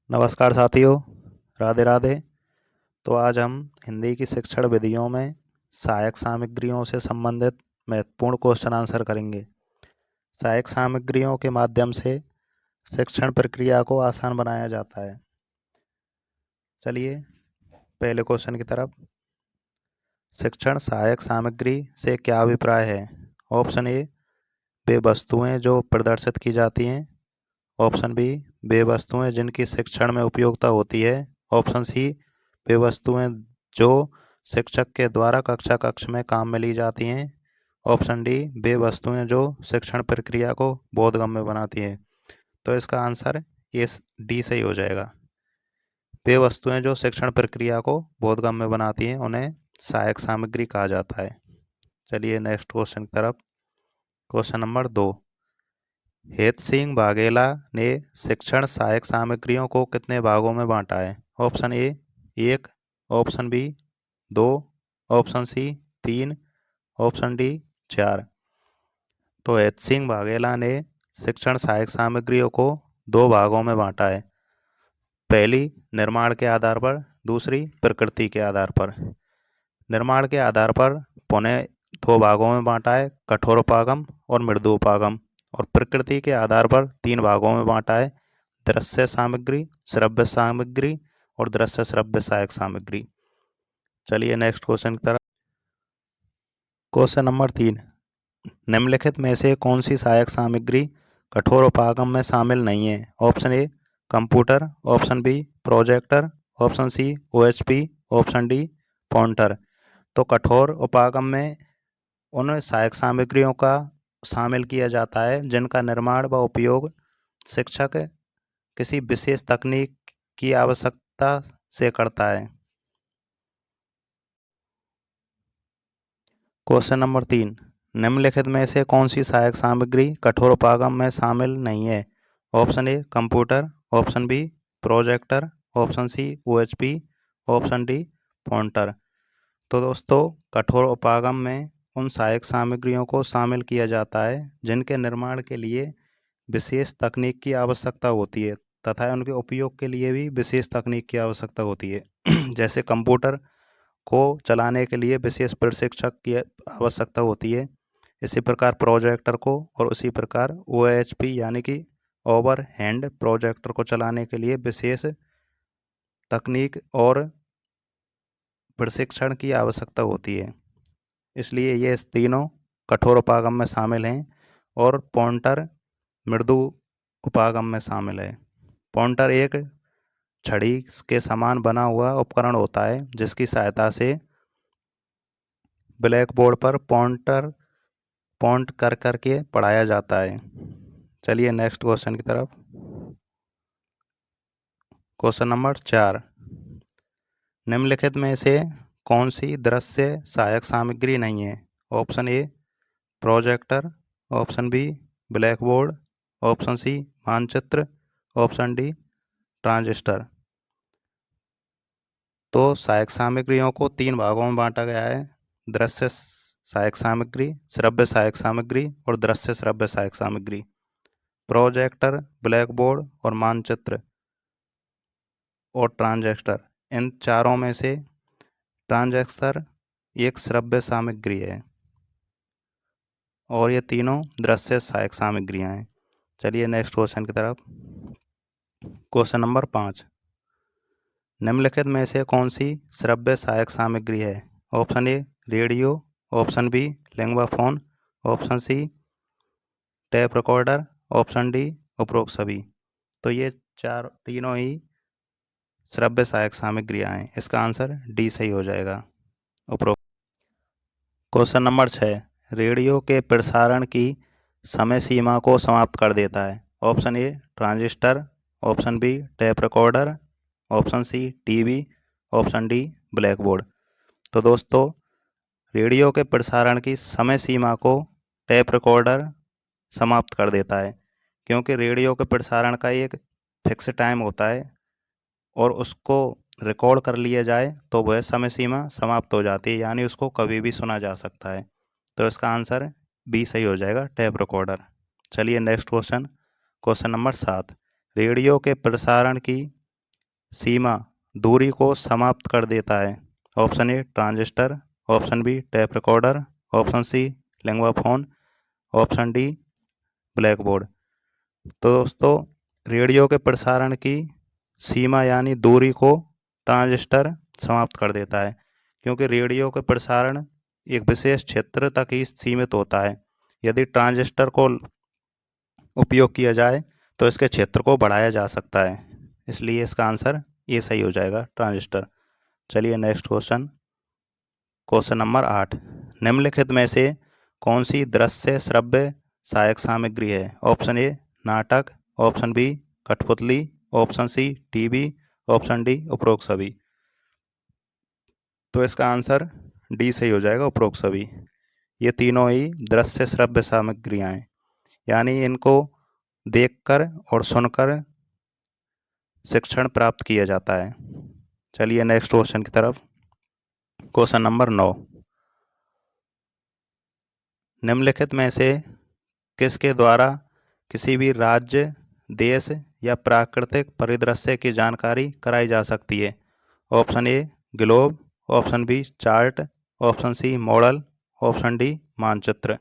नमस्कार साथियों, राधे राधे। तो आज हम हिंदी की शिक्षण विधियों में सहायक सामग्रियों से संबंधित महत्वपूर्ण क्वेश्चन आंसर करेंगे। सहायक सामग्रियों के माध्यम से शिक्षण प्रक्रिया को आसान बनाया जाता है। चलिए पहले क्वेश्चन की तरफ। शिक्षण सहायक सामग्री से क्या अभिप्राय है? ऑप्शन ए, वे वस्तुएं जो प्रदर्शित की जाती हैं। ऑप्शन बी, वे वस्तुएं जिनकी शिक्षण में उपयोगिता होती है। ऑप्शन सी, वे वस्तुएं जो शिक्षक के द्वारा कक्षा कक्ष में काम में ली जाती हैं। ऑप्शन डी, वे वस्तुएं जो शिक्षण प्रक्रिया को बोधगम्य बनाती हैं। तो इसका आंसर ये डी सही हो जाएगा। वे वस्तुएं जो शिक्षण प्रक्रिया को बोधगम्य बनाती हैं उन्हें सहायक सामग्री कहा जाता है। चलिए नेक्स्ट क्वेश्चन की तरफ। Question number 2। हेत सिंह वाघेला ने शिक्षण सहायक सामग्रियों को कितने भागों में बांटा है? Option A 1, option B 2, option C 3, option D 4। तो हेत सिंह वाघेला ने शिक्षण सहायक सामग्रियों को 2 भागों में बांटा है। पहली निर्माण के आधार पर, दूसरी प्रकृति के आधार पर। निर्माण के आधार पर पुनः 2 भागों में बांटा है, कठोरोपागम और मृदुपागम। और प्रकृति के आधार पर 3 भागों में बांटा है, दृश्य सामग्री, श्रव्य सामग्री और दृश्य श्रव्य सहायक सामग्री। चलिए नेक्स्ट क्वेश्चन की तरफ। Question number 3। निम्नलिखित में से कौन सी सहायक सामग्री कठोरोपागम में शामिल नहीं है? Option A computer, option B projector, option C OHP, option D pointer. तो कठोर उपागम में उन सहायक सामग्रियों का शामिल किया जाता है जिनका निर्माण व उपयोग शिक्षक किसी विशेष तकनीक की आवश्यकता से करता है। Question number 3। निम्नलिखित में से कौन सी सहायक सामग्री कठोरोपागम में शामिल नहीं है? Option A computer, option B projector, option C OHP, option D pointer. तो दोस्तों कठोर उपागम में उन सहायक सामग्रियों को शामिल किया जाता है जिनके निर्माण के लिए विशेष तकनीक की आवश्यकता होती है तथा उनके उपयोग के लिए भी विशेष तकनीक की आवश्यकता होती है। जैसे कंप्यूटर को चलाने के लिए विशेष प्रशिक्षक की आवश्यकता होती है, इसी प्रकार प्रोजेक्टर को, और उसी प्रकार OHP यानी कि ओवर हैंड प्रोजेक्टर को चलाने के लिए विशेष तकनीक और प्रशिक्षण की आवश्यकता होती है। इसलिए ये तीनों कठोर उपागम में शामिल हैं और पॉइंटर मृदु उपागम में शामिल है। पॉइंटर एक छड़ी के समान बना हुआ उपकरण होता है जिसकी सहायता से ब्लैक बोर्ड पर पॉइंट कर करके पढ़ाया जाता है। चलिए नेक्स्ट क्वेश्चन की तरफ। Question number 4। निम्नलिखित में से कौन सी दृश्य सहायक सामग्री नहीं है? Option A projector, option B blackboard, option C मानचित्र, ऑप्शन डी ट्रांजिस्टर। तो सहायक सामग्रियों को 3 भागों में बांटा गया है, दृश्य सहायक सामग्री, श्रव्य सहायक सामग्री और दृश्य श्रव्य सहायक सामग्री। प्रोजेक्टर, ब्लैक बोर्ड और मानचित्र और ट्रांजिस्टर, इन चारों में से ट्रांजिस्टर एक श्रव्य सामग्री है और ये तीनों दृश्य सहायक सामग्रियां हैं। चलिए नेक्स्ट क्वेश्चन की तरफ। Question number 5। निम्नलिखित में से कौन सी श्रव्य सहायक सामग्री है? Option A radio, option B linguaphone, option C tape recorder, option D उपरोक्त सभी। तो ये तीनों ही श्रव्य सहायक सामग्रियां हैं। इसका आंसर डी सही हो जाएगा, उपरोक्त। Question number 6। रेडियो के प्रसारण की समय सीमा को समाप्त कर देता है। Option A transistor, option B tape recorder, option C TV, option D blackboard. तो दोस्तों रेडियो के प्रसारण की समय सीमा को टेप रिकॉर्डर समाप्त कर देता है, क्योंकि रेडियो के प्रसारण का एक फिक्स टाइम होता है और उसको रिकॉर्ड कर लिया जाए तो वह समय सीमा समाप्त हो जाती है, यानी उसको कभी भी सुना जा सकता है। तो इसका आंसर बी सही हो जाएगा, टेप रिकॉर्डर। चलिए next question. Question number 7। Radio के प्रसारण की सीमा दूरी को समाप्त कर देता है? Option A transistor, option B tape recorder, option C linguaphone, option D blackboard. तो दोस्तों, रेडियो के प्रसारण की सीमा यानी दूरी को ट्रांजिस्टर समाप्त कर देता है, क्योंकि रेडियो के प्रसारण एक विशेष क्षेत्र तक ही सीमित होता है। यदि ट्रांजिस्टर को उपयोग किया जाए तो इसके क्षेत्र को बढ़ाया जा सकता है, इसलिए इसका आंसर ए सही हो जाएगा, ट्रांजिस्टर। चलिए नेक्स्ट क्वेश्चन, क्वेश्चन नंबर 8। निम्नलिखित में से कौन सी दृश्य श्रव्य सहायक सामग्री है? ऑप्शन ए नाटक, ऑप्शन बी कठपुतली, option C TV, option D उपरोक्त सभी। तो इसका आंसर डी सही हो जाएगा, उपरोक्त सभी। ये तीनों ही दृश्य श्रव्य सामग्रियां हैं, यानी इनको देखकर और सुनकर शिक्षण प्राप्त किया जाता है। चलिए नेक्स्ट क्वेश्चन की तरफ, क्वेश्चन नंबर 9। निम्नलिखित में से किसके द्वारा किसी भी राज्य, देश या प्राकृतिक परिदृश्य की जानकारी कराई जा सकती है? Option A globe, option B chart, option C model, option D मानचित्र।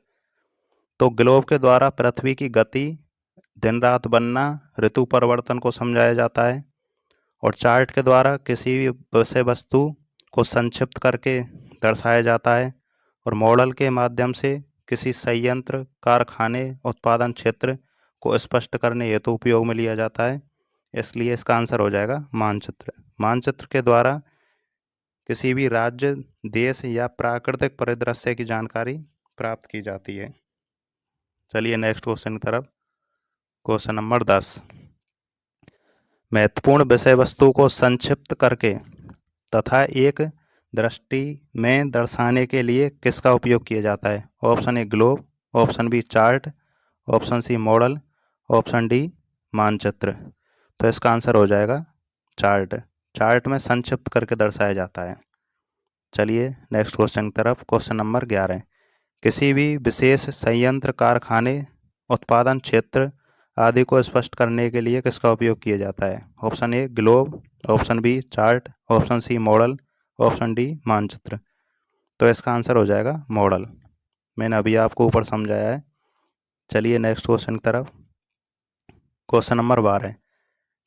तो ग्लोब के द्वारा पृथ्वी की गति, दिन रात बनना, ऋतु परिवर्तन को समझाया जाता है। और चार्ट के द्वारा किसी भी विषय वस्तु को संक्षिप्त करके दर्शाया जाता है। और मॉडल के माध्यम से किसी संयंत्र, कारखाने, उत्पादन क्षेत्र को स्पष्ट करने हेतु उपयोग में लिया जाता है, इसलिए इसका आंसर हो जाएगा मानचित्र। मानचित्र के द्वारा किसी भी राज्य, देश या प्राकृतिक परिदृश्य की जानकारी प्राप्त की जाती है। चलिए नेक्स्ट क्वेश्चन की तरफ, क्वेश्चन नंबर 10। महत्वपूर्ण विषय वस्तु को संक्षिप्त करके तथा एक दृष्टि में दर्शाने के लिए किसका उपयोग किया जाता है? Option A globe, option B chart, option C model, option D मानचित्र। तो इसका आंसर हो जाएगा चार्ट। चार्ट में संक्षिप्त करके दर्शाया जाता है। चलिए नेक्स्ट क्वेश्चन की तरफ, क्वेश्चन नंबर 11। किसी भी विशेष संयंत्र, कारखाने, उत्पादन क्षेत्र आदि को स्पष्ट करने के लिए किसका उपयोग किया जाता है? Option A globe, option B chart, option C model, option D मानचित्र। तो इसका आंसर हो जाएगा मॉडल। मैंने अभी आपको ऊपर समझाया है। चलिए नेक्स्ट क्वेश्चन की तरफ, क्वेश्चन नंबर 12।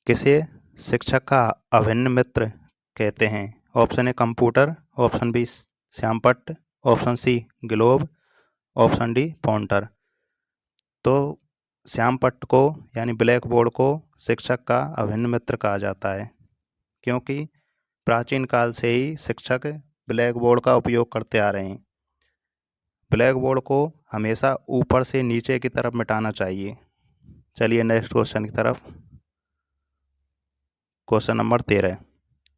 किसे शिक्षक का अभिन्न मित्र कहते हैं? Option A computer, option B श्यामपट्ट, option C globe, option D pointer. तो श्यामपट्ट को यानी ब्लैक बोर्ड को शिक्षक का अभिन्न मित्र कहा जाता है, क्योंकि प्राचीन काल से ही शिक्षक ब्लैक बोर्ड का उपयोग करते आ रहे हैं। ब्लैक बोर्ड को हमेशा ऊपर से नीचे की तरफ मिटाना चाहिए। चलिए नेक्स्ट क्वेश्चन की तरफ, क्वेश्चन नंबर 13।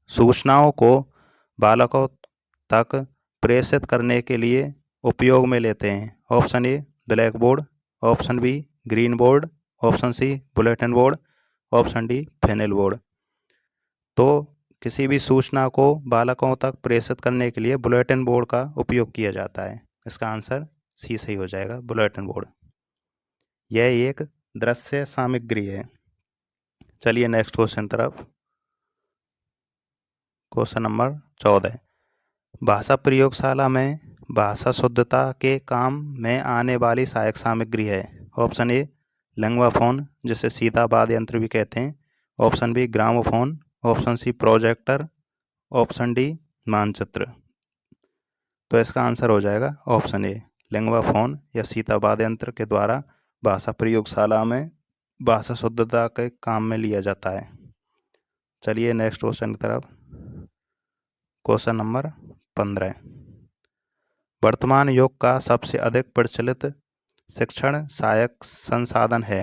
सूचनाओं को बालकों तक प्रेषित करने के लिए उपयोग में लेते हैं? Option A blackboard, option B green board, option C bulletin board, option D flannel board. तो किसी भी सूचना को बालकों तक प्रेषित करने के लिए बुलेटिन बोर्ड का उपयोग किया जाता है। इसका आंसर सी सही हो जाएगा, बुलेटिन बोर्ड। यह एक दृश्य सामग्री है। चलिए नेक्स्ट क्वेश्चन तरफ, क्वेश्चन नंबर 14। भाषा प्रयोगशाला में भाषा शुद्धता के काम में आने वाली सहायक सामग्री है? ऑप्शन ए लिंगवा फोन, जिसे सीधा वाद्य यंत्र भी कहते हैं, option B gramophone, option C projector, option D मानचित्र। तो इसका आंसर हो जाएगा ऑप्शन ए लिंगवा फोन या सीधा वाद्य यंत्र के द्वारा भाषा प्रयोगशाला में भाषा शुद्धता के काम में लिया जाता है। चलिए नेक्स्ट क्वेश्चन की तरफ, क्वेश्चन नंबर 15। वर्तमान युग का सबसे अधिक प्रचलित शिक्षण सहायक संसाधन है?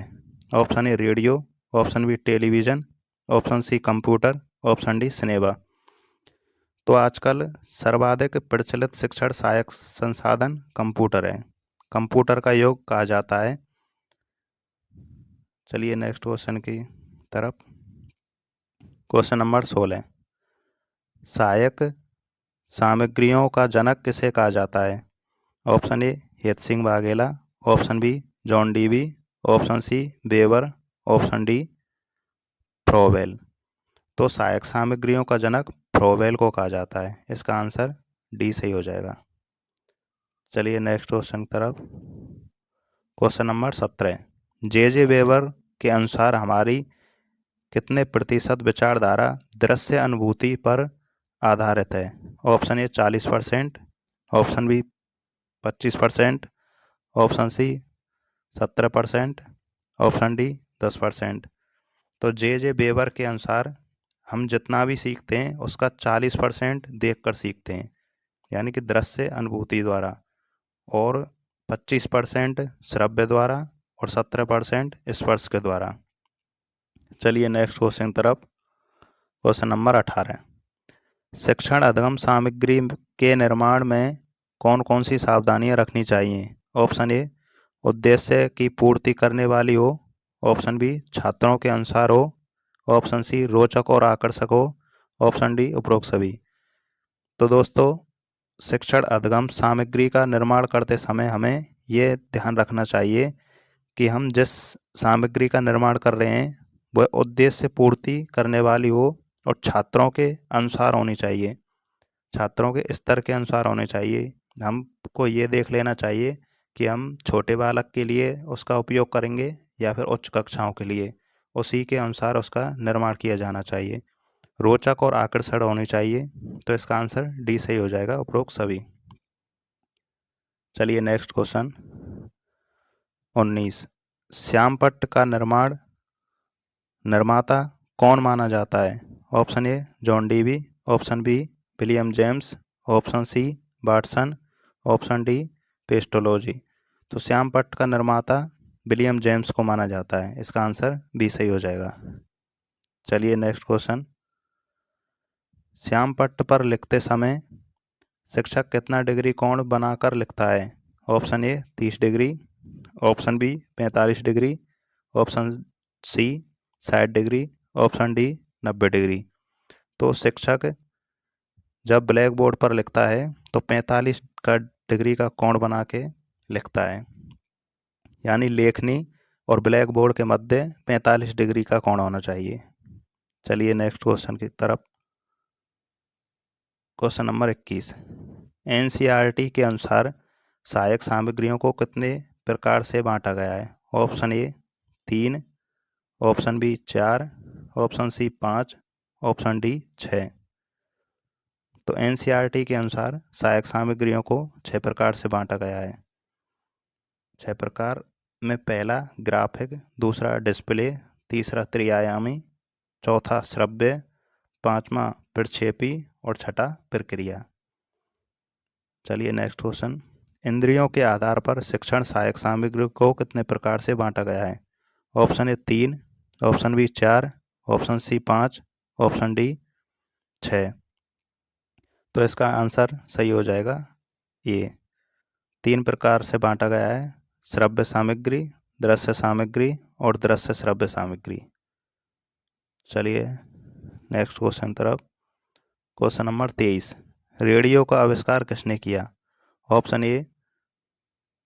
Option A radio, option B television, option C computer, option D cinema. तो आजकल सर्वाधिक प्रचलित शिक्षण सहायक संसाधन कंप्यूटर है। कंप्यूटर का युग कहा जाता है। चलिए नेक्स्ट क्वेश्चन की तरफ, क्वेश्चन नंबर 16। सहायक सामग्रियों का जनक किसे कहा जाता है? Option A Hetsingh Vaghela, option B John Dewey, option C Weber, option D Froebel. तो सहायक सामग्रियों का जनक फ्रोबेल को कहा जाता है। इसका आंसर डी सही हो जाएगा। चलिए नेक्स्ट क्वेश्चन की तरफ। Question number 17। जे वेबर के अनुसार हमारी कितने प्रतिशत विचारधारा दृश्य अनुभूति पर आधारित है? Option A 40%, option B 25%, option C 17%, option D 10%। तो जे वेबर के अनुसार हम जितना भी सीखते हैं उसका 40% देख कर सीखते हैं, यानी कि दृश्य अनुभूति द्वारा, और 25% श्रव्य द्वारा और 17% स्पर्श के द्वारा। चलिए नेक्स्ट क्वेश्चन की तरफ। Question number 18। शिक्षण अधिगम सामग्री के निर्माण में कौन कौन सी सावधानियां रखनी चाहिए? ऑप्शन ए उद्देश्य की पूर्ति करने वाली हो, ऑप्शन बी छात्रों के अनुसार हो, ऑप्शन सी रोचक और आकर्षक हो, ऑप्शन डी उपरोक्त सभी। तो दोस्तों, शिक्षण अधिगम सामग्री का निर्माण करते समय हमें ये ध्यान रखना चाहिए कि हम जिस सामग्री का निर्माण कर रहे हैं वह उद्देश्य पूर्ति करने वाली हो और छात्रों के अनुसार होनी चाहिए, छात्रों के स्तर के अनुसार होने चाहिए। हमको ये देख लेना चाहिए कि हम छोटे बालक के लिए उसका उपयोग करेंगे या फिर उच्च कक्षाओं के लिए, उसी के अनुसार उसका निर्माण किया जाना चाहिए। रोचक और आकर्षण होनी चाहिए। तो इसका आंसर डी सही हो जाएगा, उपरोक्त सभी। चलिए नेक्स्ट क्वेश्चन 19। श्यामपट्ट का निर्माता कौन माना जाता है? Option A John Dewey, option B William James, option C Watson, option D Pestalozzi. तो श्यामपट्ट का निर्माता विलियम जेम्स को माना जाता है। इसका आंसर बी सही हो जाएगा। चलिए नेक्स्ट क्वेश्चन। श्यामपट्ट पर लिखते समय शिक्षक कितना डिग्री कोण बनाकर लिखता है? Option A 30 degree, option B 45 degree, option C 60 degree, option D 90 degree. तो शिक्षक जब ब्लैक बोर्ड पर लिखता है तो 45 डिग्री का कोण बना के लिखता है, यानी लेखनी और ब्लैक बोर्ड के मध्य 45 डिग्री का कोण होना चाहिए। चलिए नेक्स्ट क्वेश्चन की तरफ। Question number 21। एनसीईआरटी के अनुसार सहायक सामग्रियों को कितने प्रकार से बांटा गया है? Option A 3, option B 4, option C 5, option D 6। तो एनसीईआरटी के अनुसार सहायक सामग्रियों को 6 प्रकार से बांटा गया है। 6 प्रकार में पहला ग्राफिक, दूसरा डिस्प्ले, तीसरा त्रिआयामी, चौथा श्रव्य, पांचवा प्रक्षेपी और छठा प्रक्रिया। चलिए नेक्स्ट क्वेश्चन। इंद्रियों के आधार पर शिक्षण सहायक सामग्री को कितने प्रकार से बांटा गया है? Option A 3, option B 4, option C 5, option D 6। तो इसका आंसर सही हो जाएगा ये। 3 प्रकार से बांटा गया है: श्रव्य सामग्री, दृश्य सामग्री और दृश्य श्रव्य सामग्री। चलिए नेक्स्ट क्वेश्चन तरफ। Question number 23। रेडियो का आविष्कार किसने किया? Option A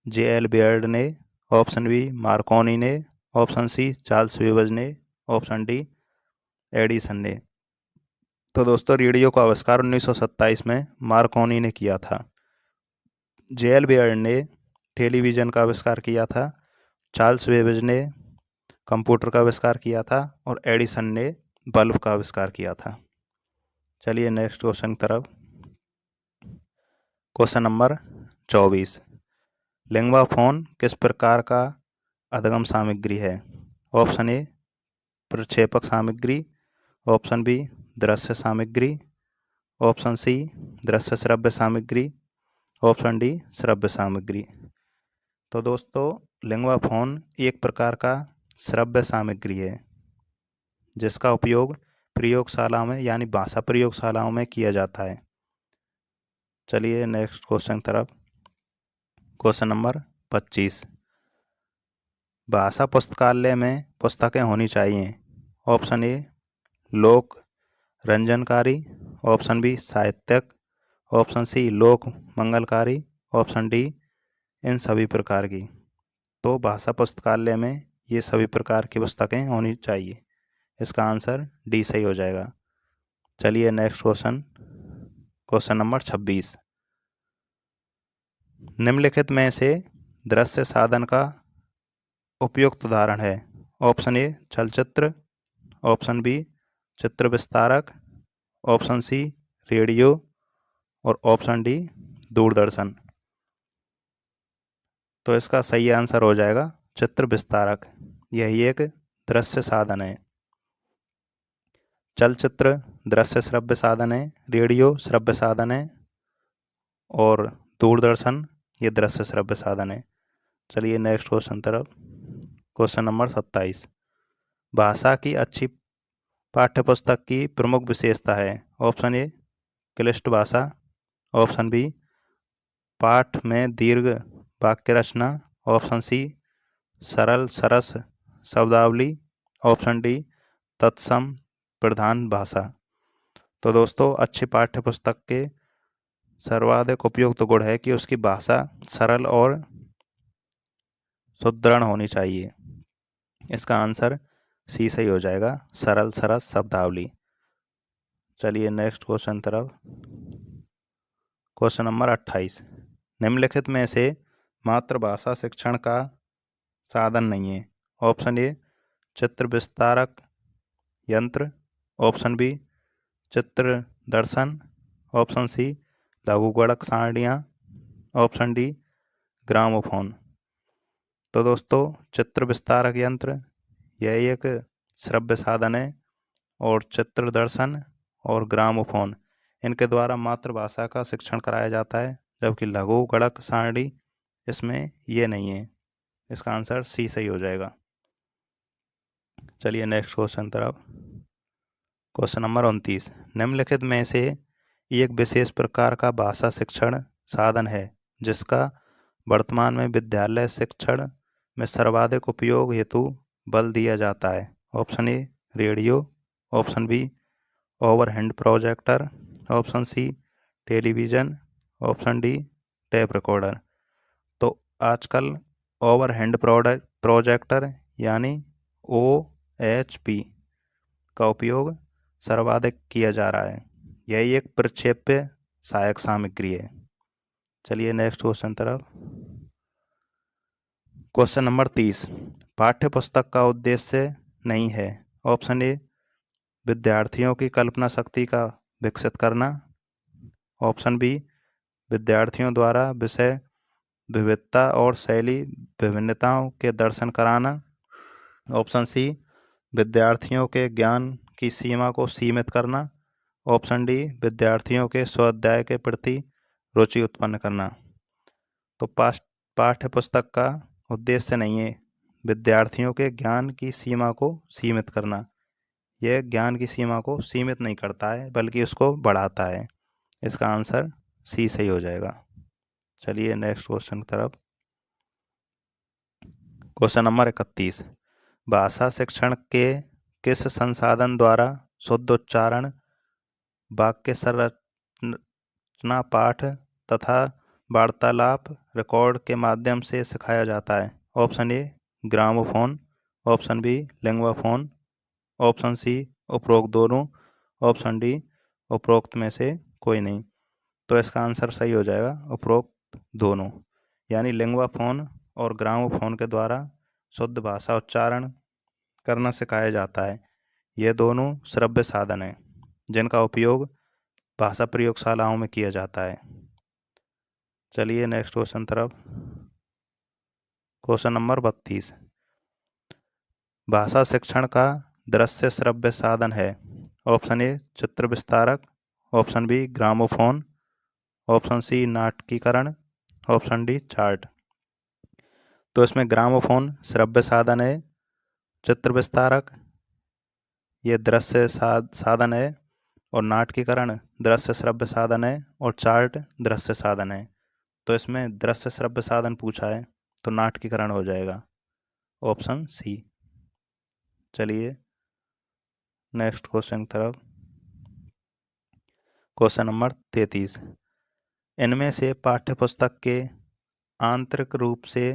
J L. बेयर्ड ने, ऑप्शन बी मार्कोनी ने, ऑप्शन सी चार्ल्स बेबेज ने, ऑप्शन डी एडिसन ने। तो दोस्तों, रेडियो का आविष्कार 1927 में मार्कोनी ने किया था। जे.एल. बेयर्ड ने टेलीविज़न का आविष्कार किया था, चार्ल्स बेबेज ने कंप्यूटर का आविष्कार किया था और एडिसन ने बल्ब का आविष्कार किया था। चलिए नेक्स्ट क्वेश्चन की तरफ। Question number 24। लिंग्वा फोन किस प्रकार का अधिगम सामग्री है? ऑप्शन ए प्रक्षेपक सामग्री, ऑप्शन बी दृश्य सामग्री, ऑप्शन सी दृश्य श्रव्य सामग्री, ऑप्शन डी श्रव्य सामग्री। तो दोस्तों, लिंग्वा फोन एक प्रकार का श्रव्य सामग्री है जिसका उपयोग प्रयोगशाला में यानी भाषा प्रयोगशालाओं में किया जाता है। चलिए नेक्स्ट क्वेश्चन तरफ। Question number 25। भाषा पुस्तकालय में पुस्तकें होनी चाहिए। ऑप्शन ए लोक रंजनकारी, ऑप्शन बी साहित्यक, ऑप्शन सी लोक मंगलकारी, ऑप्शन डी इन सभी प्रकार की। तो भाषा पुस्तकालय में ये सभी प्रकार की पुस्तकें होनी चाहिए। इसका आंसर डी सही हो जाएगा। चलिए नेक्स्ट क्वेश्चन नंबर 26। निम्नलिखित में से दृश्य साधन का उपयुक्त उदाहरण है। ऑप्शन ए चलचित्र, ऑप्शन बी चित्र विस्तारक, ऑप्शन सी रेडियो और ऑप्शन डी दूरदर्शन। तो इसका सही आंसर हो जाएगा चित्र विस्तारक। यही एक दृश्य साधन है। चलचित्र दृश्य श्रव्य साधन है, रेडियो श्रव्य साधन है और दूरदर्शन ये दृश्य श्रव्य साधन है। चलिए नेक्स्ट क्वेश्चन तरफ। Question number 27। भाषा की अच्छी पाठ्यपुस्तक की प्रमुख विशेषता है। ऑप्शन ए क्लिष्ट भाषा, ऑप्शन बी पाठ में दीर्घ वाक्य रचना, ऑप्शन सी सरल सरस शब्दावली, ऑप्शन डी तत्सम प्रधान भाषा। तो दोस्तों अच्छी पाठ्यपुस्तक के सर्वाधिक उपयुक्त गुण है कि उसकी भाषा सरल और सुदृढ़ होनी चाहिए। इसका आंसर सी सही हो जाएगा, सरल सरस शब्दावली। चलिए नेक्स्ट क्वेश्चन तरफ। Question number 28। निम्नलिखित में से मातृभाषा शिक्षण का साधन नहीं है। ऑप्शन ए चित्र विस्तारक यंत्र, ऑप्शन बी चित्र दर्शन, ऑप्शन सी लघुगणक सारणियाँ, ऑप्शन डी ग्रामोफोन। तो दोस्तों चित्र विस्तारक यंत्र यह एक श्रव्य साधन है और चित्र दर्शन और ग्रामोफोन इनके द्वारा मातृभाषा का शिक्षण कराया जाता है, जबकि लघुगणक सारणी इसमें ये नहीं है। इसका आंसर सी सही हो जाएगा। चलिए नेक्स्ट क्वेश्चन तरफ। Question number 29। निम्नलिखित में से एक विशेष प्रकार का भाषा शिक्षण साधन है जिसका वर्तमान में विद्यालय शिक्षण में सर्वाधिक उपयोग हेतु बल दिया जाता है। Option A radio, option B overhead projector, option C television, option D tape recorder. तो आजकल ओवरहेड प्रोजेक्टर यानी OHP का उपयोग सर्वाधिक किया जा रहा है। यही एक प्रक्षेप्य सहायक सामग्री है। चलिए नेक्स्ट क्वेश्चन तरफ। Question number 30। पाठ्यपुस्तक का उद्देश्य नहीं है। ऑप्शन ए विद्यार्थियों की कल्पना शक्ति का विकसित करना, ऑप्शन बी विद्यार्थियों द्वारा विषय विविधता और शैली विभिन्नताओं के दर्शन कराना, ऑप्शन सी विद्यार्थियों के ज्ञान की सीमा को सीमित करना, ऑप्शन डी विद्यार्थियों के स्वाध्याय के प्रति रुचि उत्पन्न करना। तो पाठ्यपुस्तक का उद्देश्य नहीं है विद्यार्थियों के ज्ञान की सीमा को सीमित करना। यह ज्ञान की सीमा को सीमित नहीं करता है बल्कि उसको बढ़ाता है। इसका आंसर सी सही हो जाएगा। चलिए नेक्स्ट क्वेश्चन की तरफ। Question number 31। भाषा शिक्षण के किस संसाधन द्वारा शुद्ध उच्चारण, वाक्य संरचना पाठ तथा वार्तालाप रिकॉर्ड के माध्यम से सिखाया जाता है। Option A gramophone, option B linguaphone, option C उपरोक्त दोनों, ऑप्शन डी उपरोक्त में से कोई नहीं। तो इसका आंसर सही हो जाएगा उपरोक्त दोनों, यानी लिंग्वाफोन और ग्रामोफोन के द्वारा शुद्ध भाषा उच्चारण करना सिखाया जाता है। ये दोनों श्रव्य साधन हैं जिनका उपयोग भाषा प्रयोगशालाओं में किया जाता है। चलिए नेक्स्ट क्वेश्चन तरफ। Question number 32। भाषा शिक्षण का दृश्य श्रव्य साधन है। ऑप्शन ए चित्र विस्तारक, option B gramophone, option C नाटकीकरण, ऑप्शन डी चार्ट। तो इसमें ग्रामोफोन श्रव्य साधन है, चित्र विस्तारक ये दृश्य साधन है और नाटकीकरण दृश्य श्रव्य साधन है और चार्ट दृश्य साधन है। तो इसमें दृश्य श्रव्य साधन पूछा है तो नाटकीकरण हो जाएगा, ऑप्शन सी। चलिए नेक्स्ट क्वेश्चन की तरफ। Question number 33। इनमें से पाठ्यपुस्तक के आंतरिक रूप से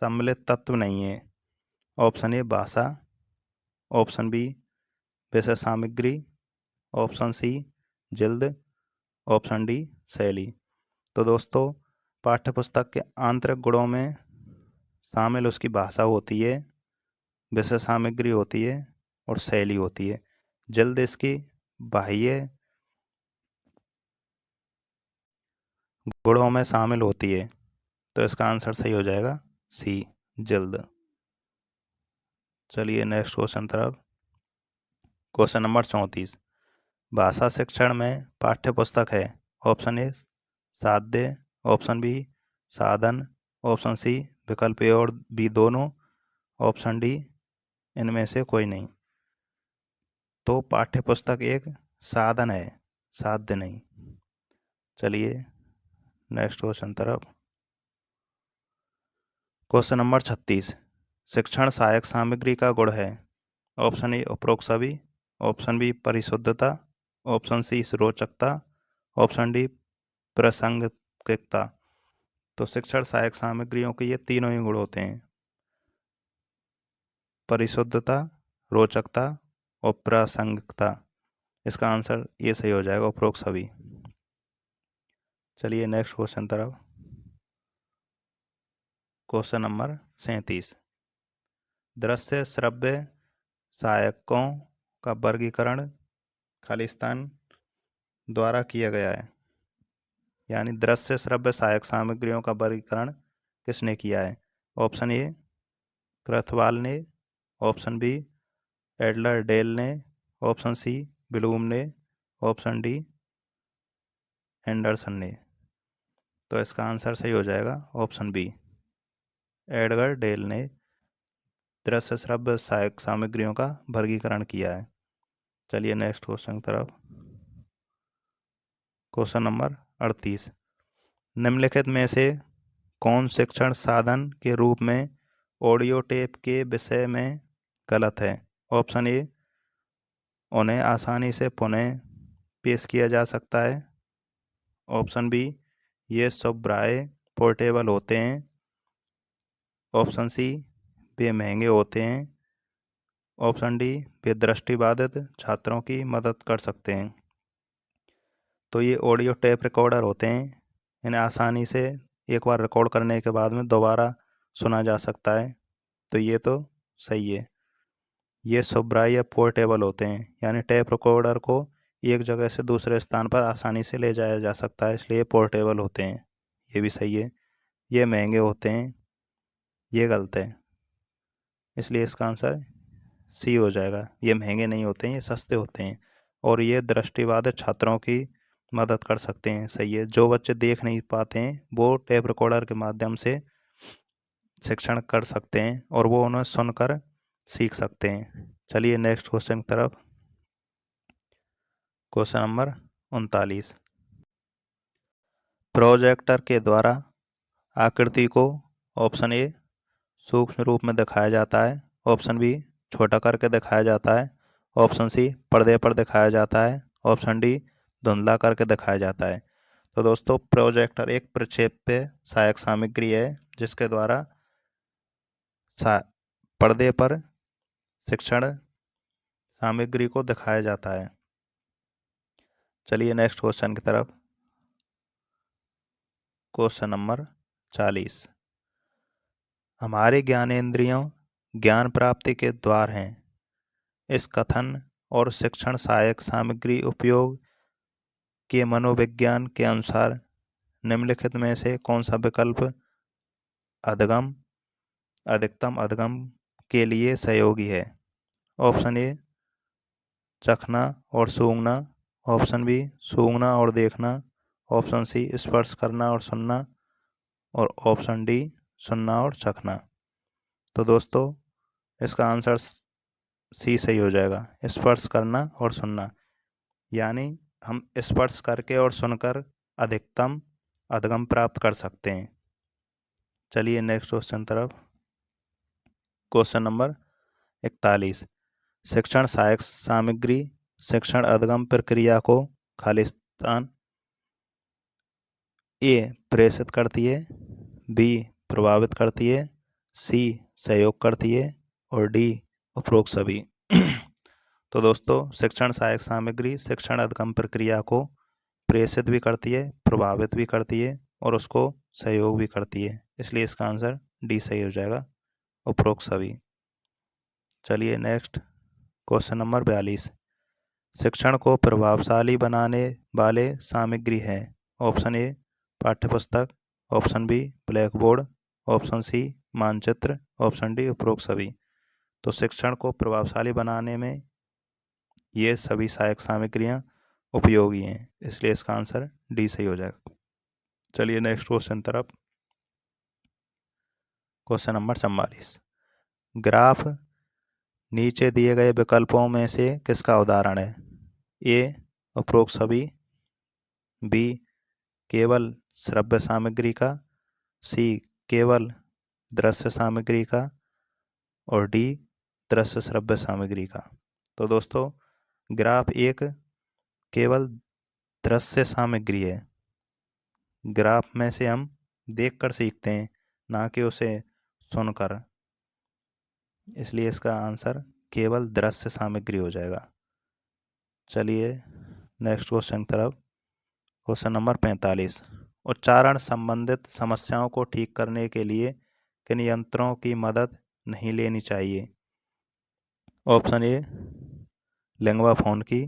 सम्मिलित तत्व नहीं है। ऑप्शन ए भाषा, ऑप्शन बी विषय सामग्री, ऑप्शन सी जिल्द, ऑप्शन डी शैली। तो दोस्तों, पाठ्यपुस्तक के आंतरिक गुणों में शामिल उसकी भाषा होती है, विषय सामग्री होती है और शैली होती है। जिल्द इसकी बाह्य गुणों में शामिल होती है। तो इसका आंसर सही हो जाएगा सी जिल्द। चलिए नेक्स्ट क्वेश्चन तरफ। Question number 34। भाषा शिक्षण में पाठ्य पुस्तक है। ऑप्शन ए साध्य, ऑप्शन बी साधन, ऑप्शन सी विकल्प ए और बी दोनों, ऑप्शन डी इनमें से कोई नहीं। तो पाठ्य पुस्तक एक साधन है, साध्य नहीं। चलिए नेक्स्ट क्वेश्चन तरफ। Question number 36। शिक्षण सहायक सामग्री का गुण है। ऑप्शन ए उपरोक्त सभी, ऑप्शन बी परिशुद्धता, ऑप्शन सी रोचकता, ऑप्शन डी प्रासंगिकता। तो शिक्षण सहायक सामग्रियों के ये तीनों ही गुण होते हैं, परिशुद्धता, रोचकता और प्रासंगिकता। इसका आंसर ये सही हो जाएगा, उपरोक्त सभी। चलिए नेक्स्ट क्वेश्चन तरफ। Question number 37। दृश्य श्रव्य सहायकों का वर्गीकरण खालिस्तान द्वारा किया गया है। यानी दृश्य श्रव्य सहायक सामग्रियों का वर्गीकरण किसने किया है? ऑप्शन ए क्रथवाल ने, ऑप्शन बी एडलर डेल ने, ऑप्शन सी ब्लूम ने, ऑप्शन डी एंडरसन ने। तो इसका आंसर सही हो जाएगा ऑप्शन बी, एडगर डेल ने दृश्य श्रव्य सहायक सामग्रियों का वर्गीकरण किया है। चलिए नेक्स्ट क्वेश्चन की तरफ। Question number 38। निम्नलिखित में से कौन शिक्षण साधन के रूप में ऑडियो टेप के विषय में गलत है? ऑप्शन ए उन्हें आसानी से पुनः पेश किया जा सकता है, ऑप्शन बी ये सुब्राय पोर्टेबल होते हैं, ऑप्शन सी वे महंगे होते हैं, ऑप्शन डी वे दृष्टिबाधित छात्रों की मदद कर सकते हैं। तो ये ऑडियो टेप रिकॉर्डर होते हैं, इन्हें आसानी से एक बार रिकॉर्ड करने के बाद में दोबारा सुना जा सकता है। तो ये तो सही है। ये सुब्राय या पोर्टेबल होते हैं, यानी टेप रिकॉर्डर को एक जगह से दूसरे स्थान पर आसानी से ले जाया जा सकता है, इसलिए पोर्टेबल होते हैं। ये भी सही है। ये महंगे होते हैं, ये गलत है, इसलिए इसका आंसर सी हो जाएगा। ये महंगे नहीं होते हैं, ये सस्ते होते हैं। और ये दृष्टिबाधित छात्रों की मदद कर सकते हैं, सही है। जो बच्चे देख नहीं पाते हैं वो टेप रिकॉर्डर के माध्यम से शिक्षण कर सकते हैं और वो उन्हें सुनकर सीख सकते हैं। चलिए नेक्स्ट क्वेश्चन की तरफ। Question number 39। प्रोजेक्टर के द्वारा आकृति को ऑप्शन ए सूक्ष्म रूप में दिखाया जाता है, ऑप्शन बी छोटा करके दिखाया जाता है, ऑप्शन सी पर्दे पर दिखाया जाता है, ऑप्शन डी धुंधला करके दिखाया जाता है। तो दोस्तों, प्रोजेक्टर एक प्रक्षेप्य सहायक सामग्री है जिसके द्वारा पर्दे पर शिक्षण सामग्री को दिखाया जाता है। चलिए नेक्स्ट क्वेश्चन की तरफ। Question number 40। हमारे ज्ञानेंद्रियों ज्ञान प्राप्ति के द्वार हैं। इस कथन और शिक्षण सहायक सामग्री उपयोग के मनोविज्ञान के अनुसार निम्नलिखित में से कौन सा विकल्प अधिगम अधिकतम अधिगम के लिए सहयोगी है? ऑप्शन ए चखना और सूंघना, ऑप्शन बी सूंघना और देखना, ऑप्शन सी स्पर्श करना और सुनना, और ऑप्शन डी सुनना और चखना। तो दोस्तों, इसका आंसर सी सही हो जाएगा, स्पर्श करना और सुनना। यानी हम स्पर्श करके और सुनकर अधिकतम अधिगम प्राप्त कर सकते हैं। चलिए नेक्स्ट क्वेश्चन तरफ। Question number 41। शिक्षण सहायक सामग्री शिक्षण अधिगम प्रक्रिया को खालिस्तान ए प्रेषित करती है, बी प्रभावित करती है, सी सहयोग करती है और डी उपरोक्त सभी। तो दोस्तों शिक्षण सहायक सामग्री शिक्षण अधिगम प्रक्रिया को प्रेषित भी करती है, प्रभावित भी करती है और उसको सहयोग भी करती है, इसलिए इसका आंसर डी सही हो जाएगा, उपरोक्त सभी। चलिए नेक्स्ट क्वेश्चन नंबर 42। शिक्षण को प्रभावशाली बनाने वाले सामग्री हैं। ऑप्शन ए पाठ्यपुस्तक, option B blackboard, option C मानचित्र, ऑप्शन डी उपरोक्त सभी। तो शिक्षण को प्रभावशाली बनाने में ये सभी सहायक सामग्रियाँ उपयोगी हैं, इसलिए इसका आंसर डी सही हो जाएगा। चलिए नेक्स्ट क्वेश्चन तरफ। Question number 44। ग्राफ नीचे दिए गए विकल्पों में से किसका उदाहरण है? ए उपरोक्त सभी, बी केवल श्रव्य सामग्री का, सी केवल दृश्य सामग्री का और डी दृश्य श्रव्य सामग्री का। तो दोस्तों ग्राफ एक केवल दृश्य सामग्री है। ग्राफ में से हम देखकर सीखते हैं, ना कि उसे सुनकर, इसलिए इसका आंसर केवल दृश्य सामग्री हो जाएगा। चलिए नेक्स्ट क्वेश्चन तरफ। Question number 45। उच्चारण संबंधित समस्याओं को ठीक करने के लिए किन यंत्रों की मदद नहीं लेनी चाहिए? ऑप्शन ए लिंगवा फोन की,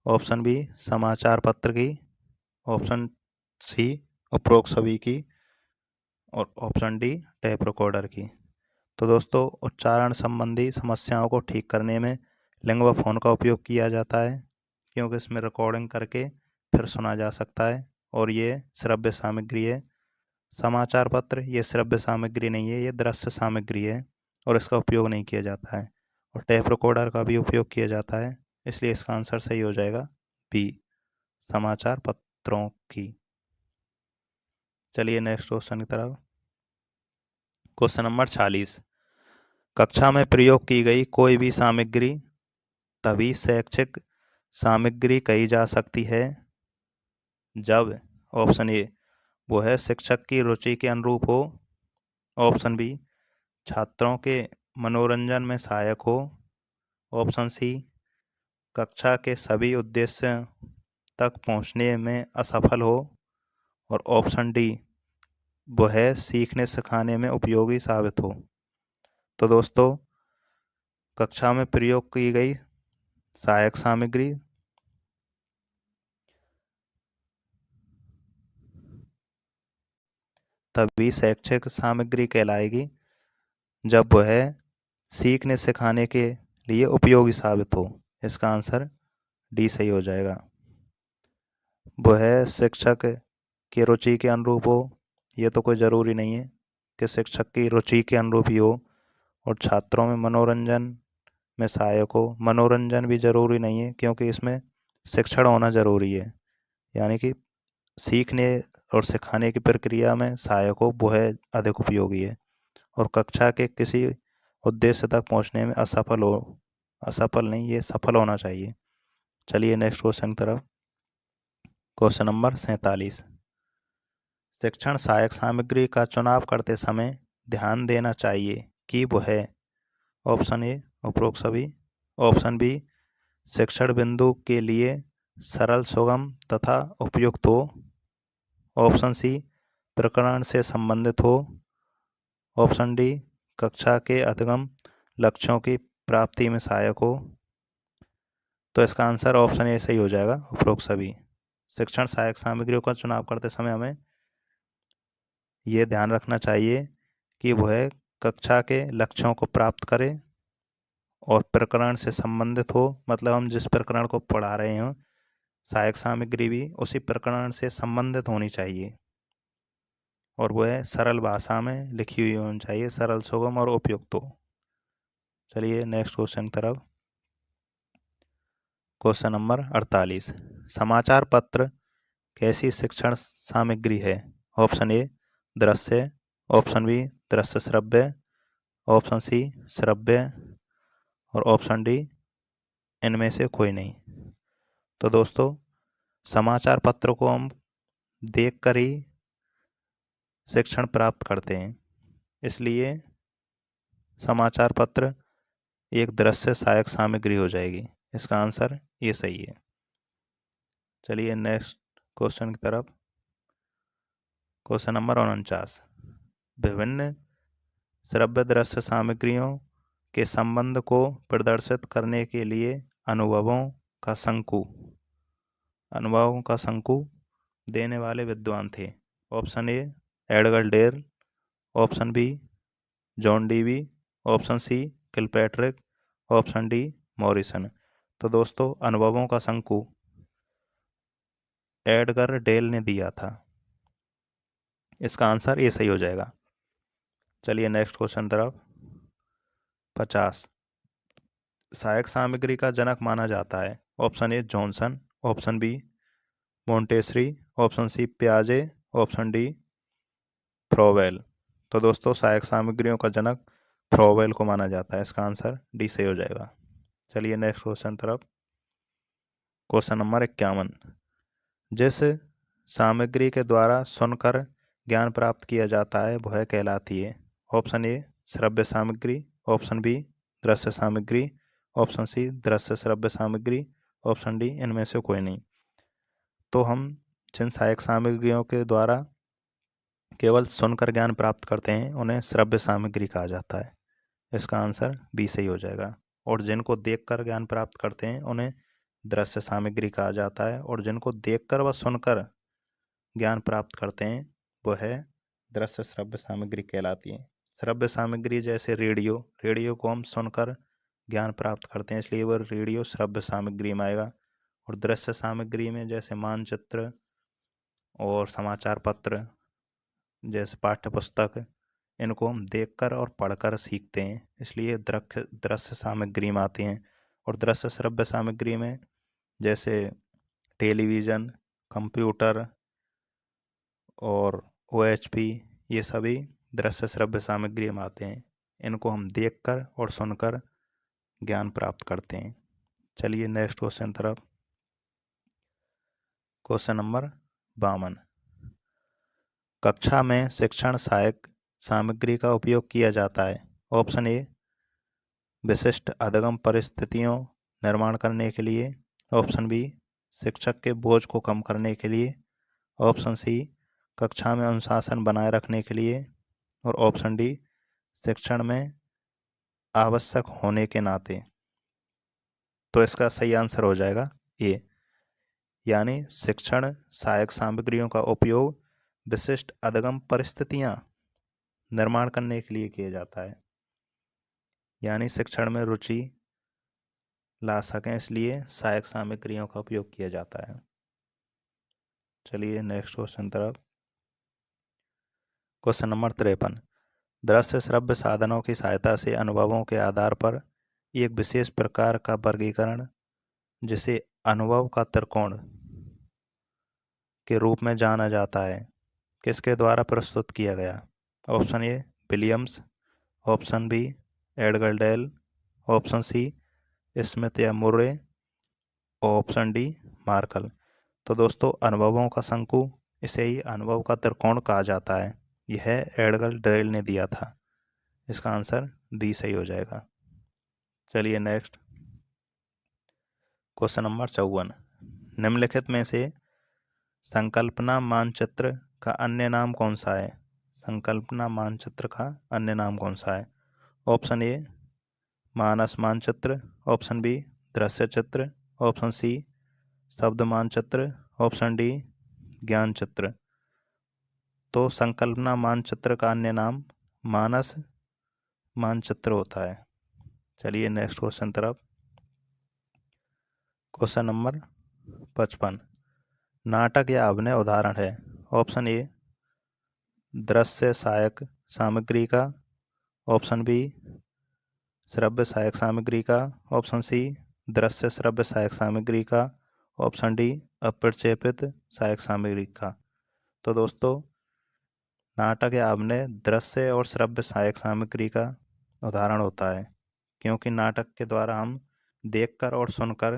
ऑप्शन बी समाचार पत्र की, ऑप्शन सी उपरोक्त सभी की और ऑप्शन डी टेप रिकॉर्डर की। तो दोस्तों उच्चारण संबंधी समस्याओं को ठीक करने में लिंगवा फोन का उपयोग किया जाता है, क्योंकि इसमें रिकॉर्डिंग करके फिर सुना जा सकता है और ये श्रव्य सामग्री है। समाचार पत्र ये श्रव्य सामग्री नहीं है, ये दृश्य सामग्री है और इसका उपयोग नहीं किया जाता है। और टेप रिकॉर्डर का भी उपयोग किया जाता है, इसलिए इसका आंसर सही हो जाएगा बी समाचार पत्रों की। चलिए नेक्स्ट क्वेश्चन की तरफ। Question number 46। कक्षा में प्रयोग की गई कोई भी सामग्री तभी शैक्षिक सामग्री कही जा सकती है जब ऑप्शन ए वो है शिक्षक की रुचि के अनुरूप हो, ऑप्शन बी छात्रों के मनोरंजन में सहायक हो, ऑप्शन सी कक्षा के सभी उद्देश्य तक पहुंचने में असफल हो और ऑप्शन डी वह सीखने सिखाने में उपयोगी साबित हो। तो दोस्तों कक्षा में प्रयोग की गई सहायक सामग्री तभी शैक्षिक सामग्री कहलाएगी जब वह सीखने सिखाने के लिए उपयोगी साबित हो। इसका आंसर डी सही हो जाएगा। वह शिक्षक की रुचि के अनुरूप हो, ये तो कोई ज़रूरी नहीं है कि शिक्षक की रुचि के अनुरूप ही हो, और छात्रों में मनोरंजन में सहायक हो, मनोरंजन भी ज़रूरी नहीं है क्योंकि इसमें शिक्षण होना ज़रूरी है, यानी कि सीखने और सिखाने की प्रक्रिया में सहायक हो वह अधिक उपयोगी है। और कक्षा के किसी उद्देश्य तक पहुंचने में असफल हो, असफल नहीं, ये सफल होना चाहिए। चलिए नेक्स्ट क्वेश्चन की तरफ। Question number 47। शिक्षण सहायक सामग्री का चुनाव करते समय ध्यान देना चाहिए कि वह है ऑप्शन ए उपरोक्त सभी, ऑप्शन बी शिक्षण बिंदु के लिए सरल सुगम तथा उपयुक्त हो, ऑप्शन सी प्रकरण से संबंधित हो, ऑप्शन डी कक्षा के अधिगम लक्ष्यों की प्राप्ति में सहायक हो। तो इसका आंसर ऑप्शन ए सही हो जाएगा, उपरोक्त सभी। शिक्षण सहायक सामग्रियों का चुनाव करते समय हमें ये ध्यान रखना चाहिए कि वह कक्षा के लक्ष्यों को प्राप्त करे और प्रकरण से संबंधित हो, मतलब हम जिस प्रकरण को पढ़ा रहे हों सहायक सामग्री भी उसी प्रकरण से संबंधित होनी चाहिए और वह सरल भाषा में लिखी हुई होनी चाहिए, सरल सुगम और उपयुक्त हो। चलिए नेक्स्ट क्वेश्चन की तरफ। Question number 48। समाचार पत्र कैसी शिक्षण सामग्री है? ऑप्शन ए दृश्य, ऑप्शन बी दृश्य श्रव्य, ऑप्शन सी श्रव्य और ऑप्शन डी इनमें से कोई नहीं। तो दोस्तों समाचार पत्र को हम देखकर ही शिक्षण प्राप्त करते हैं, इसलिए समाचार पत्र एक दृश्य सहायक सामग्री हो जाएगी। इसका आंसर ये सही है। चलिए नेक्स्ट क्वेश्चन की तरफ। Question number 49। विभिन्न श्रव्य दृश्य सामग्रियों के संबंध को प्रदर्शित करने के लिए अनुभवों का शंकु देने वाले विद्वान थे। Option A Edgar Dale, option B John Dewey, option C Kilpatrick, option D Morrison. तो दोस्तों अनुभवों का शंकु एडगर डेल ने दिया था। इसका आंसर ये सही हो जाएगा। चलिए नेक्स्ट क्वेश्चन तरफ। 50। सहायक सामग्री का जनक माना जाता है। Option A Johnson, option B Montessori, option C पियाजे, ऑप्शन डी फ्रोवेल। तो दोस्तों सहायक सामग्रियों का जनक फ्रोवेल को माना जाता है। इसका आंसर डी सही हो जाएगा। चलिए नेक्स्ट क्वेश्चन तरफ। Question number 51। जिस सामग्री के द्वारा सुनकर ज्ञान प्राप्त किया जाता है वह कहलाती है। ऑप्शन ए श्रव्य सामग्री, ऑप्शन बी दृश्य सामग्री, ऑप्शन सी दृश्य श्रव्य सामग्री, ऑप्शन डी इनमें से कोई नहीं। तो हम जिन सहायक सामग्रियों के द्वारा केवल सुनकर ज्ञान प्राप्त करते हैं उन्हें श्रव्य सामग्री कहा जाता है। इसका आंसर बी सही हो जाएगा। और जिनको देखकर ज्ञान प्राप्त करते हैं उन्हें दृश्य सामग्री कहा जाता है, और जिनको देखकर व सुनकर ज्ञान प्राप्त करते हैं वह दृश्य श्रव्य सामग्री कहलाती है। श्रव्य सामग्री जैसे रेडियो को हम सुनकर ज्ञान प्राप्त करते हैं, इसलिए वह रेडियो श्रव्य सामग्री में आएगा। और दृश्य सामग्री में जैसे मानचित्र और समाचार पत्र जैसे पाठ्य पुस्तक, इनको हम देखकर और पढ़कर सीखते हैं, इसलिए दृश्य सामग्री में आते हैं। और दृश्य श्रव्य सामग्री में जैसे टेलीविज़न, कंप्यूटर और OHP, ये सभी दृश्य श्रव्य सामग्री में आते हैं। इनको हम देखकर और सुनकर ज्ञान प्राप्त करते हैं। चलिए नेक्स्ट क्वेश्चन तरफ। Question number 52। कक्षा में शिक्षण सहायक सामग्री का उपयोग किया जाता है। ऑप्शन ए विशिष्ट अधिगम परिस्थितियों निर्माण करने के लिए, ऑप्शन बी शिक्षक के बोझ को कम करने के लिए, ऑप्शन सी कक्षा में अनुशासन बनाए रखने के लिए, और ऑप्शन डी शिक्षण में आवश्यक होने के नाते। तो इसका सही आंसर हो जाएगा ए, यानी शिक्षण सहायक सामग्रियों का उपयोग विशिष्ट अधिगम परिस्थितियां निर्माण करने के लिए किया जाता है, यानी शिक्षण में रुचि ला सकें, इसलिए सहायक सामग्रियों का उपयोग किया जाता है। चलिए नेक्स्ट क्वेश्चन तरफ। Question number 53। दृश्य श्रव्य साधनों की सहायता से अनुभवों के आधार पर एक विशेष प्रकार का वर्गीकरण, जिसे अनुभव का त्रिकोण के रूप में जाना जाता है, किसके द्वारा प्रस्तुत किया गया। Option A Williams, option B Edgar Dale, option C Smith या मुर्रे, ऑप्शन डी मार्कल। तो दोस्तों अनुभवों का शंकु, इसे ही अनुभव का त्रिकोण कहा जाता है, यह एडगर डेल ने दिया था। इसका आंसर बी सही हो जाएगा। चलिए नेक्स्ट क्वेश्चन नंबर 54। निम्नलिखित में से संकल्पना मानचित्र का अन्य नाम कौन सा है। संकल्पना मानचित्र का अन्य नाम कौन सा है। ऑप्शन ए मानस मानचित्र, ऑप्शन बी दृश्य चित्र, ऑप्शन सी शब्द मानचित्र, ऑप्शन डी ज्ञान चित्र। तो संकल्पना मानचित्र का अन्य नाम मानस मानचित्र होता है। चलिए नेक्स्ट क्वेश्चन तरफ। Question number 55। नाटक या अभिनय उदाहरण है। ऑप्शन ए दृश्य सहायक सामग्री का, ऑप्शन बी श्रव्य सहायक सामग्री का, ऑप्शन सी दृश्य श्रव्य सहायक सामग्री का, ऑप्शन डी अप्रक्षेपित सहायक सामग्री का। तो दोस्तों नाटक या अभिनय दृश्य और श्रव्य सहायक सामग्री का उदाहरण होता है, क्योंकि नाटक के द्वारा हम देखकर और सुनकर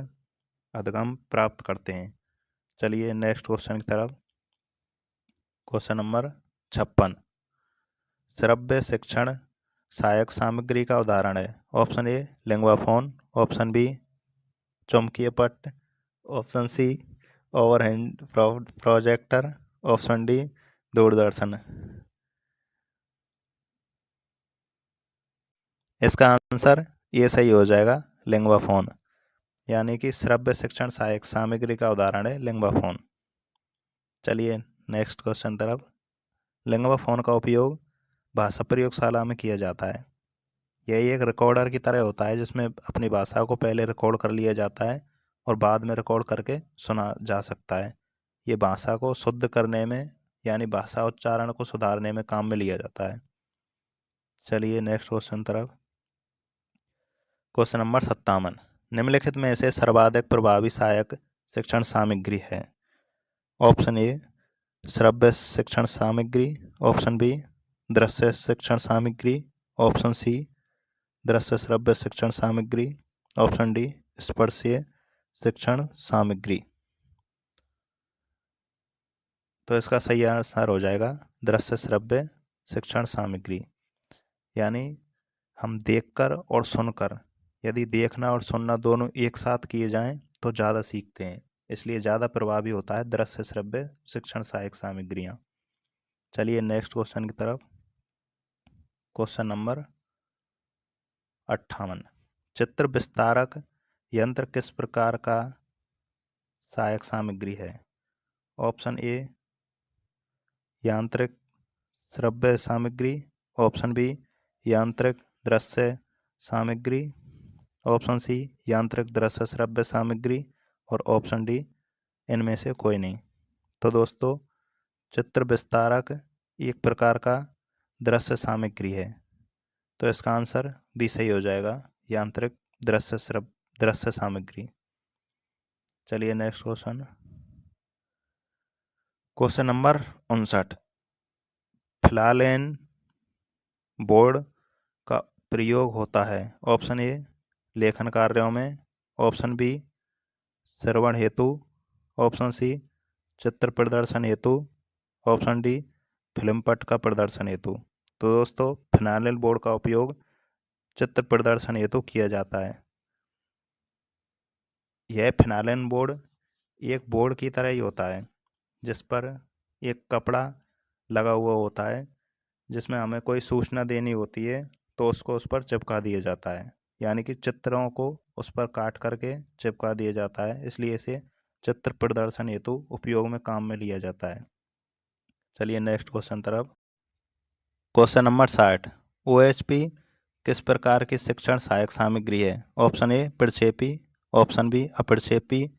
अधिगम प्राप्त करते हैं। चलिए नेक्स्ट क्वेश्चन की तरफ। Question number 56। श्रव्य शिक्षण सहायक सामग्री का उदाहरण है। Option A linguaphone, option B चुंबकीय पट्ट, option C overhead projector, option D दूरदर्शन। इसका आंसर ये सही हो जाएगा, लिंगवा फोन, यानी कि श्रव्य शिक्षण सहायक सामग्री का उदाहरण है लिंगवा फोन। चलिए नेक्स्ट क्वेश्चन तरफ। लिंगवा फोन का उपयोग भाषा प्रयोगशाला में किया जाता है। यह एक रिकॉर्डर की तरह होता है जिसमें अपनी भाषा को पहले रिकॉर्ड कर लिया जाता है और बाद में रिकॉर्ड करके सुना जा सकता है। ये भाषा को शुद्ध करने में यानी भाषा उच्चारण को सुधारने में काम में लिया जाता है। चलिए नेक्स्ट क्वेश्चन तरफ। क्वेश्चन नंबर 57, निम्नलिखित में से सर्वाधिक प्रभावी सहायक शिक्षण सामग्री है। ऑप्शन ए श्रव्य शिक्षण सामग्री, ऑप्शन बी दृश्य शिक्षण सामग्री, ऑप्शन सी दृश्य श्रव्य शिक्षण सामग्री, ऑप्शन डी स्पर्शीय शिक्षण सामग्री। तो इसका सही आंसर हो जाएगा दृश्य श्रव्य शिक्षण सामग्री, यानी हम देखकर और सुनकर, यदि देखना और सुनना दोनों एक साथ किए जाएं तो ज़्यादा सीखते हैं, इसलिए ज़्यादा प्रभावी होता है दृश्य श्रव्य शिक्षण सहायक सामग्रियाँ। चलिए नेक्स्ट क्वेश्चन की तरफ। क्वेश्चन नंबर 58, चित्र विस्तारक यंत्र किस प्रकार का सहायक सामग्री है। ऑप्शन ए यांत्रिक श्रव्य सामग्री, ऑप्शन बी यांत्रिक दृश्य सामग्री, ऑप्शन सी यांत्रिक दृश्य श्रव्य सामग्री और ऑप्शन डी इनमें से कोई नहीं। तो दोस्तों चित्र विस्तारक एक प्रकार का दृश्य सामग्री है, तो इसका आंसर बी सही हो जाएगा, यांत्रिक दृश्य सामग्री। चलिए next question. Question number 59, flannel board का प्रयोग होता है। ऑप्शन ए लेखन कार्यों में, ऑप्शन बी श्रवण हेतु, ऑप्शन सी चित्र प्रदर्शन हेतु, ऑप्शन डी फिल्म पट का प्रदर्शन हेतु। तो दोस्तों फिनाइल बोर्ड का उपयोग चित्र प्रदर्शन हेतु किया जाता है। यह फिनाइल बोर्ड एक बोर्ड की तरह ही होता है जिस पर एक कपड़ा लगा हुआ होता है, जिसमें हमें कोई सूचना देनी होती है तो उसको उस पर चिपका दिया जाता है, यानी कि चित्रों को उस पर काट करके चिपका दिया जाता है, इसलिए इसे चित्र प्रदर्शन हेतु उपयोग में काम में लिया जाता है। चलिए नेक्स्ट क्वेश्चन तरफ। क्वेश्चन नंबर 60, OHP किस प्रकार की शिक्षण सहायक सामग्री है। ऑप्शन ए प्रक्षेपी, ऑप्शन बी अप्रक्षेपी,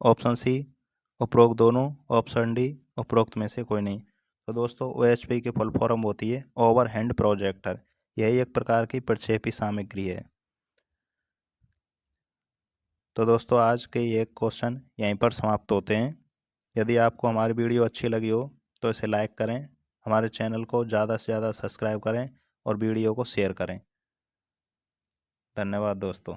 ऑप्शन सी उपरोक्त दोनों, ऑप्शन डी उपरोक्त में से कोई नहीं। तो दोस्तों OHP की फुल फॉर्म होती है ओवरहेड प्रोजेक्टर, यही एक प्रकार की प्रक्षेपी सामग्री है। तो दोस्तों आज के ये क्वेश्चन यहीं पर समाप्त होते हैं। यदि आपको हमारी वीडियो अच्छी लगी हो तो इसे लाइक करें, हमारे चैनल को ज़्यादा से ज़्यादा सब्सक्राइब करें और वीडियो को शेयर करें। धन्यवाद दोस्तों।